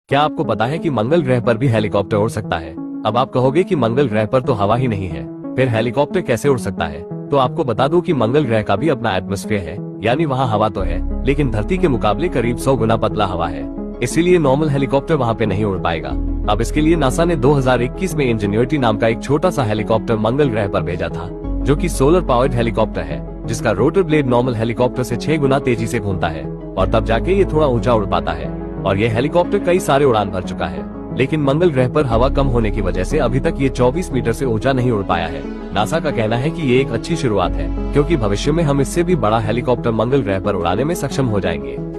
क्या आपको पता है कि मंगल ग्रह पर भी हेलीकॉप्टर उड़ सकता है? अब आप कहोगे कि मंगल ग्रह पर तो हवा ही नहीं है, फिर हेलीकॉप्टर कैसे उड़ सकता है? तो आपको बता दूं कि मंगल ग्रह का भी अपना एटमॉस्फेयर है, यानी वहाँ हवा तो है, लेकिन धरती के मुकाबले करीब 100 गुना पतला हवा है। इसीलिए नॉर्मल हेलीकॉप्टर वहाँ पे नहीं उड़ पाएगा। अब इसके लिए नासा ने 2021 में इंजीनियरिटी नाम का एक छोटा सा हेलीकॉप्टर मंगल ग्रह पर भेजा था, जो कि सोलर पावर्ड हेलीकॉप्टर है, जिसका रोटर ब्लेड नॉर्मल हेलीकॉप्टर से 6 गुना तेजी से घूमता है और तब जाके ये थोड़ा ऊंचा उड़ पाता है। और ये हेलीकॉप्टर कई सारे उड़ान भर चुका है, लेकिन मंगल ग्रह पर हवा कम होने की वजह से अभी तक ये 24 मीटर से ऊंचा नहीं उड़ पाया है। नासा का कहना है कि ये एक अच्छी शुरुआत है, क्योंकि भविष्य में हम इससे भी बड़ा हेलीकॉप्टर मंगल ग्रह पर उड़ाने में सक्षम हो जाएंगे।